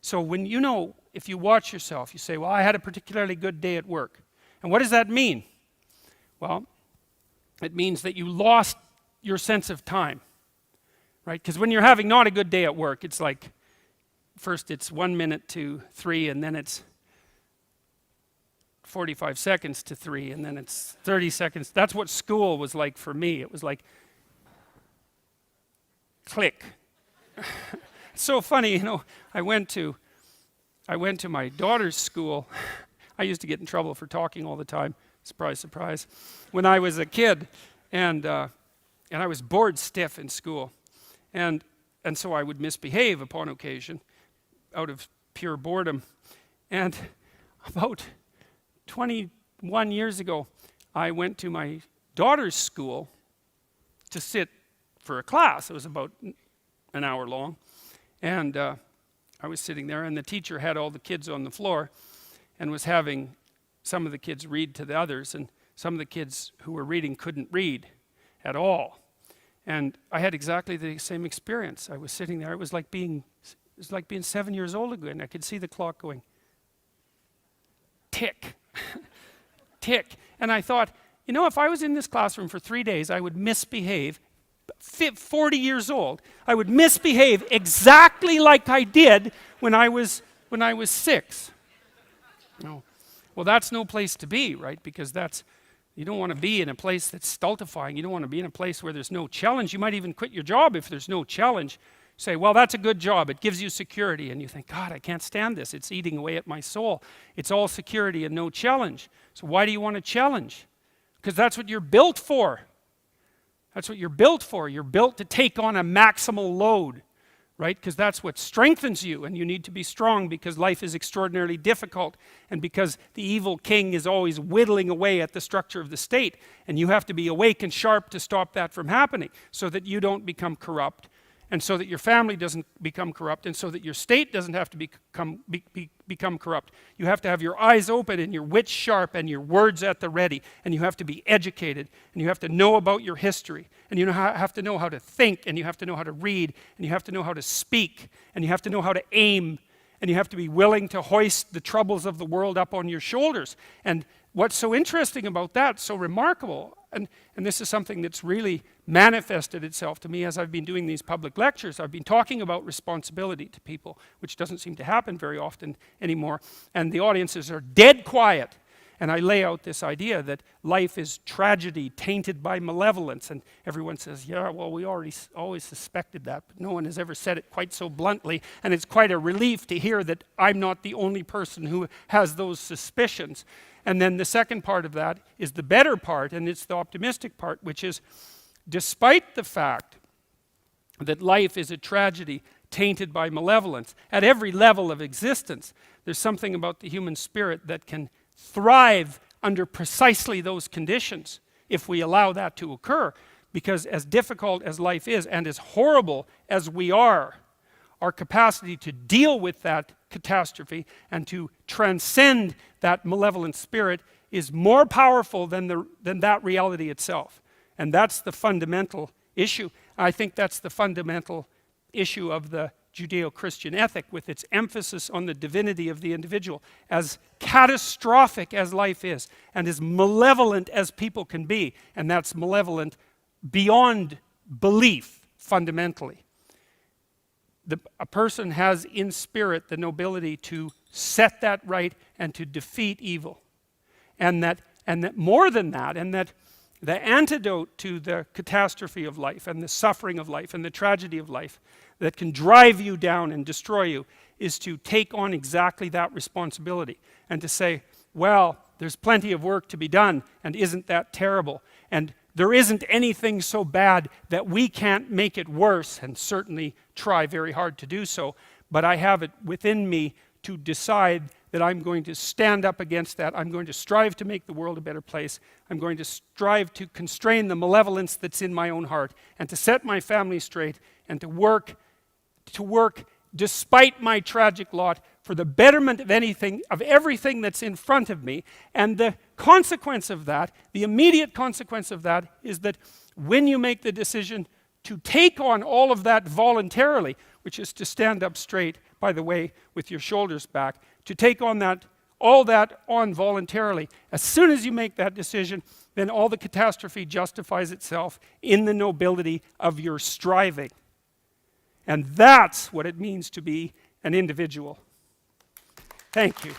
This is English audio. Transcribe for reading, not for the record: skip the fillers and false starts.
So when if you watch yourself, you say, well, I had a particularly good day at work. And what does that mean? Well, it means that you lost your sense of time, right? Because when you're having not a good day at work, it's like, first it's 1 minute to 3, and then it's 45 seconds to 3, and then it's 30 seconds. That's what school was like for me. It was like, click. It's so funny, I went to my daughter's school. I used to get in trouble for talking all the time. Surprise, surprise. When I was a kid, and I was bored stiff in school, and so I would misbehave upon occasion, out of pure boredom. And about 21 years ago, I went to my daughter's school to sit for a class. It was about an hour long, and I was sitting there, and the teacher had all the kids on the floor and was having some of the kids read to the others, and some of the kids who were reading couldn't read at all. And I had exactly the same experience. I was sitting there. It was like being 7 years old again. I could see the clock going tick, tick. And I thought, if I was in this classroom for 3 days, I would misbehave. 40 years old, I would misbehave exactly like I did when I was 6. No. Well, that's no place to be, right? Because you don't want to be in a place that's stultifying. You don't want to be in a place where there's no challenge. You might even quit your job if there's no challenge. Say, well, that's a good job. It gives you security. And you think, God, I can't stand this. It's eating away at my soul. It's all security and no challenge. So why do you want to challenge? Because that's what you're built for. That's what you're built for. You're built to take on a maximal load, right? Because that's what strengthens you, and you need to be strong because life is extraordinarily difficult, and because the evil king is always whittling away at the structure of the state, and you have to be awake and sharp to stop that from happening so that you don't become corrupt, and so that your family doesn't become corrupt, and so that your state doesn't have to become corrupt. You have to have your eyes open and your wits sharp and your words at the ready, and you have to be educated, and you have to know about your history, and you have to know how to think, and you have to know how to read, and you have to know how to speak, and you have to know how to aim, and you have to be willing to hoist the troubles of the world up on your shoulders. And what's so interesting about that, so remarkable, and this is something that's really manifested itself to me as I've been doing these public lectures. I've been talking about responsibility to people, which doesn't seem to happen very often anymore, and the audiences are dead quiet. And I lay out this idea that life is tragedy tainted by malevolence, and everyone says, yeah, well, we always suspected that, but no one has ever said it quite so bluntly, and it's quite a relief to hear that I'm not the only person who has those suspicions. And then the second part of that is the better part, and it's the optimistic part, which is, despite the fact that life is a tragedy tainted by malevolence, at every level of existence, there's something about the human spirit that can thrive under precisely those conditions if we allow that to occur. Because as difficult as life is, and as horrible as we are, our capacity to deal with that catastrophe and to transcend that malevolent spirit is more powerful than that reality itself. And that's the fundamental issue. I think that's the fundamental issue of the Judeo-Christian ethic, with its emphasis on the divinity of the individual. As catastrophic as life is, and as malevolent as people can be, and that's malevolent beyond belief, fundamentally. A person has in spirit the nobility to set that right and to defeat evil. And that more than that, and that the antidote to the catastrophe of life and the suffering of life and the tragedy of life that can drive you down and destroy you is to take on exactly that responsibility and to say, well, there's plenty of work to be done, and isn't that terrible? And there isn't anything so bad that we can't make it worse, and certainly try very hard to do so, but I have it within me to decide that I'm going to stand up against that. I'm going to strive to make the world a better place. I'm going to strive to constrain the malevolence that's in my own heart, and to set my family straight, and to work despite my tragic lot for the betterment of everything that's in front of me. And the consequence of that, the immediate consequence of that, is that when you make the decision to take on all of that voluntarily, which is to stand up straight, by the way, with your shoulders back, to take on that, all that on voluntarily. As soon as you make that decision, then all the catastrophe justifies itself in the nobility of your striving. And that's what it means to be an individual. Thank you.